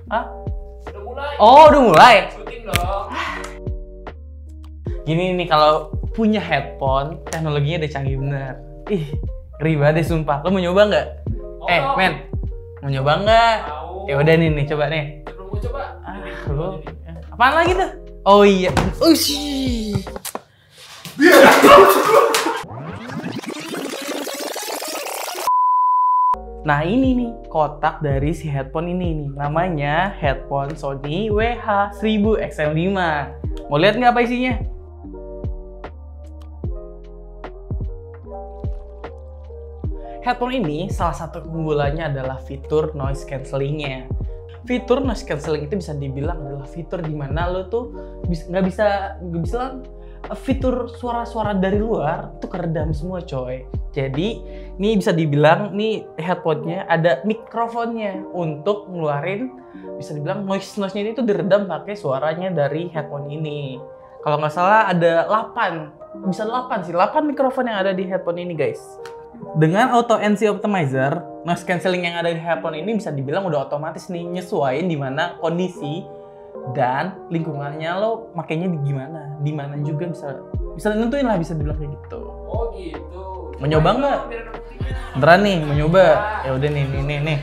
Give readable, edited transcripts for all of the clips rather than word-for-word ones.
Hah? Udah mulai. Oh, udah mulai? Syuting dong. Gini nih, kalau punya headphone, teknologinya udah canggih bener. Ih, ngeri banget deh sumpah. Lo mau nyoba nggak? Oh. Men, mau nyoba nggak? Mau. Ya udah nih, coba nih. Sebelum gue coba. Lo, apaan lagi tuh? Oh iya, ush. Nah ini nih kotak dari si headphone ini nih, namanya headphone Sony WH-1000 XM5. Mau lihat nggak apa isinya? Headphone ini salah satu keunggulannya adalah fitur noise cancellingnya. Fitur noise cancelling itu bisa dibilang adalah fitur dimana lo tuh nggak bisa fitur suara-suara dari luar itu keredam semua coy. Jadi ini bisa dibilang nih headphone-nya ada mikrofonnya untuk ngeluarin, bisa dibilang noise-nya itu diredam pakai suaranya dari headphone ini. Kalau nggak salah ada 8 mikrofon yang ada di headphone ini guys. Dengan auto NC optimizer, noise cancelling yang ada di headphone ini bisa dibilang udah otomatis nih nyesuaiin di mana kondisi dan lingkungannya lo makainya di mana juga bisa nentuin lah, bisa dibilang kayak gitu. Oh gitu. Mau nyoba nggak? Beneran nih, mau nyoba? Ya udah nih.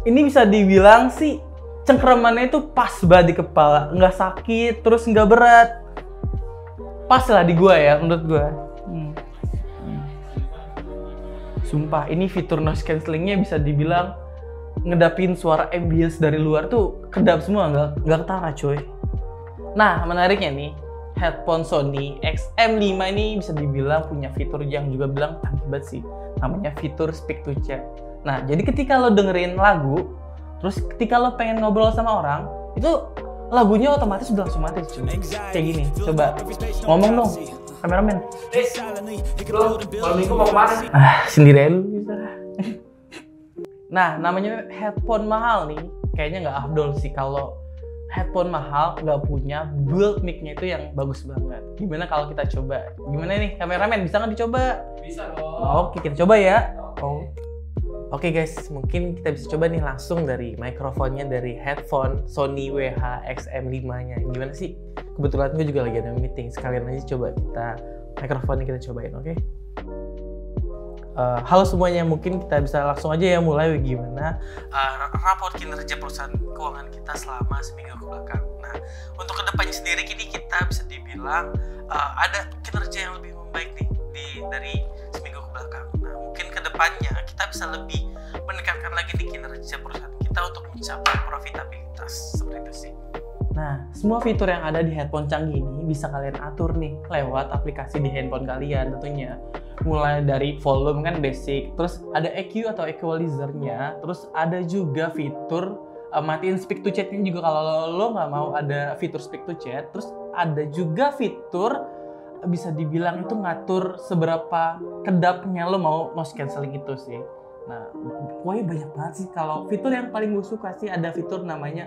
Ini bisa dibilang sih cengkeramannya itu pas banget di kepala, nggak sakit, terus nggak berat. Pas lah di gua ya, menurut gua. Sumpah, ini fitur noise cancellingnya bisa dibilang ngedapin suara ambience dari luar tuh kedap semua, nggak ketara coy. Nah, menariknya nih, headphone Sony XM5 ini bisa dibilang punya fitur yang juga bilang canggih banget sih. Namanya fitur speak to chat. Nah, jadi ketika lo dengerin lagu, terus ketika lo pengen ngobrol sama orang, itu lagunya otomatis udah langsung mati cuy. Kayak gini, coba ngomong dong, kameramen. Lo kalau minggu mau kemana sih? Sendiri aja lu bisa. Nah, namanya headphone mahal nih, kayaknya nggak afdol sih kalau headphone mahal nggak punya build mic-nya itu yang bagus banget. Gimana kalau kita coba? Gimana nih, kameramen, bisa nggak dicoba? Bisa dong. Oke, kita coba ya. Oke guys, mungkin kita bisa coba nih langsung dari mikrofonnya dari headphone Sony WH-XM5-nya. Gimana sih? Kebetulan gue juga lagi ada meeting, sekalian aja coba mikrofonnya kita cobain, oke? Halo semuanya, mungkin kita bisa langsung aja ya mulai gimana rapor kinerja perusahaan keuangan kita selama seminggu ke belakang. Nah, untuk kedepannya sendiri kini kita bisa dibilang ada kinerja yang lebih membaik nih dari seminggu ke belakang. Nah, mungkin kedepannya kita bisa lebih meningkatkan lagi nih kinerja perusahaan kita untuk mencapai profitabilitas, seperti itu sih. Nah, semua fitur yang ada di headphone canggih ini bisa kalian atur nih lewat aplikasi di handphone kalian tentunya. Mulai dari volume kan basic, terus ada EQ atau equalizer-nya, terus ada juga fitur matiin speak to chat-nya juga kalau lo nggak mau ada fitur speak to chat. Terus ada juga fitur bisa dibilang itu ngatur seberapa kedapnya lo mau noise cancelling itu sih. Nah, pokoknya banyak banget sih. Kalau fitur yang paling gue suka sih ada fitur namanya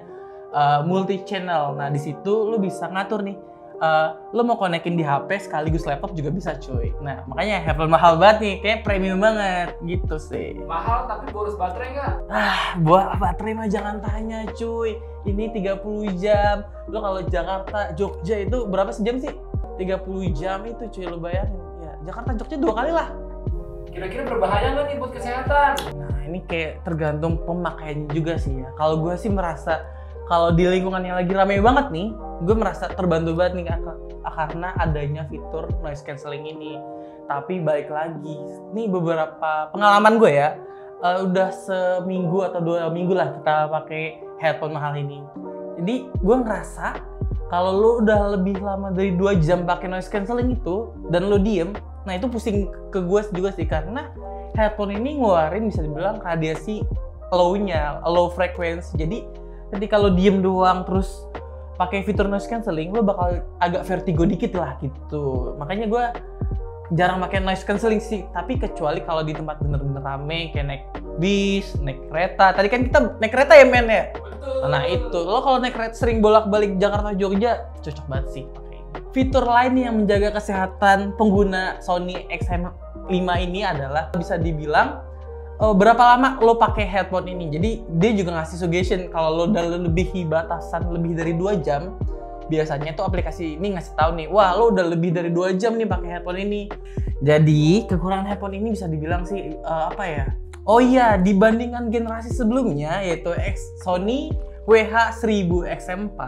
multi channel. Nah, di situ lo bisa ngatur nih lo mau konekin di HP sekaligus laptop juga bisa cuy. Nah, makanya headphone mahal banget nih, kayak premium banget gitu sih. Mahal tapi boros baterai nggak? Buat baterai mah jangan tanya cuy. Ini 30 jam. Lo kalau Jakarta Jogja itu berapa sejam sih? 30 jam itu cuy, lo bayangin. Ya, Jakarta Jogja 2 kali lah. Kira-kira berbahaya nggak nih buat kesehatan? Nah, ini kayak tergantung pemakaiannya juga sih ya. Kalau gue sih merasa kalau di lingkungan yang lagi rame banget nih, gue merasa terbantu banget nih karena adanya fitur noise cancelling ini. Tapi balik lagi, nih beberapa pengalaman gue ya, udah seminggu atau 2 minggu lah kita pakai headphone mahal ini. Jadi gue ngerasa kalau lo udah lebih lama dari 2 jam pakai noise cancelling itu dan lo diem, nah itu pusing ke gue juga sih karena headphone ini ngeluarin bisa dibilang radiasi low frequency. Jadi ketika lo diem doang terus pakai fitur noise cancelling, lo bakal agak vertigo dikit lah gitu. Makanya gue jarang pakai noise cancelling sih. Tapi kecuali kalau di tempat bener-bener rame kayak naik bis, naik kereta. Tadi kan kita naik kereta ya men ya. Betul. Nah itu, lo kalau naik kereta sering bolak-balik Jakarta Jogja, cocok banget sih pakai ini. fitur lain yang menjaga kesehatan pengguna Sony XM5 ini adalah bisa dibilang berapa lama lo pakai headphone ini. Jadi dia juga ngasih suggestion kalau lo udah lebihi batasan lebih dari 2 jam, biasanya tuh aplikasi ini ngasih tahu nih, wah lo udah lebih dari 2 jam nih pakai headphone ini. Jadi kekurangan headphone ini bisa dibilang sih apa ya? Oh iya, dibandingkan generasi sebelumnya yaitu Sony WH-1000 XM4,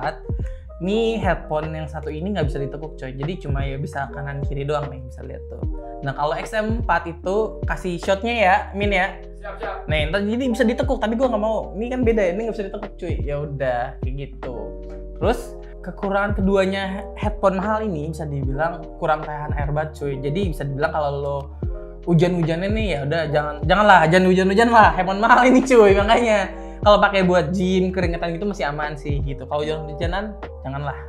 nih headphone yang satu ini nggak bisa ditekuk coy. Jadi cuma ya bisa kanan kiri doang nih, bisa lihat tuh. Nah kalau XM4 itu kasih shotnya ya, Min ya. Siap. Nah entar jadi bisa ditekuk, tapi gue nggak mau. Ini kan beda ya, ini nggak bisa ditekuk cuy. Ya udah kayak gitu. Terus kekurangan keduanya headphone mahal ini bisa dibilang kurang tahan air bat cuy. Jadi bisa dibilang kalau lo hujan-hujannya nih ya udah jangan hujan-hujan lah. Headphone mahal ini cuy, makanya kalau pakai buat gym keringetan gitu masih aman sih gitu. Kalau hujan-hujanan janganlah.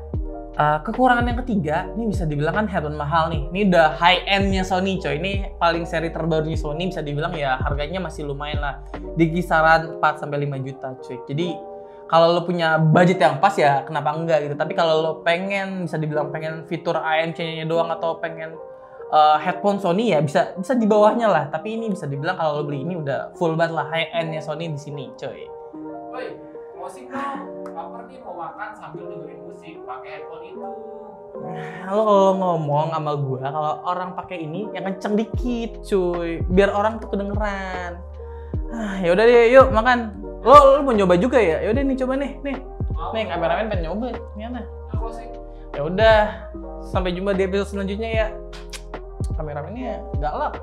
Kekurangan yang ketiga, ini bisa dibilang kan headphone mahal nih. Ini udah high end-nya Sony coy. Ini paling seri terbarunya Sony, bisa dibilang ya harganya masih lumayan lah. Di kisaran 4-5 juta cuy. Jadi kalau lo punya budget yang pas ya kenapa enggak gitu. Tapi kalau lo pengen, bisa dibilang pengen fitur ANC-nya doang atau pengen headphone Sony ya bisa di bawahnya lah. Tapi ini bisa dibilang kalau lo beli ini udah full banget lah high end-nya Sony di sini coy. Woi, musik dong. Lapar nih mau makan sambil dengerin musik pakai headphone itu. Lo kalau ngomong sama gua kalau orang pakai ini yang kenceng dikit cuy, biar orang tuh kedengeran. Ya udah deh, yuk makan. Lo mau nyoba juga ya? Ya udah nih coba nih. Nih kameramen pengen nyoba. Gimana? Ya udah, sampai jumpa di episode selanjutnya ya. Kameramennya galak.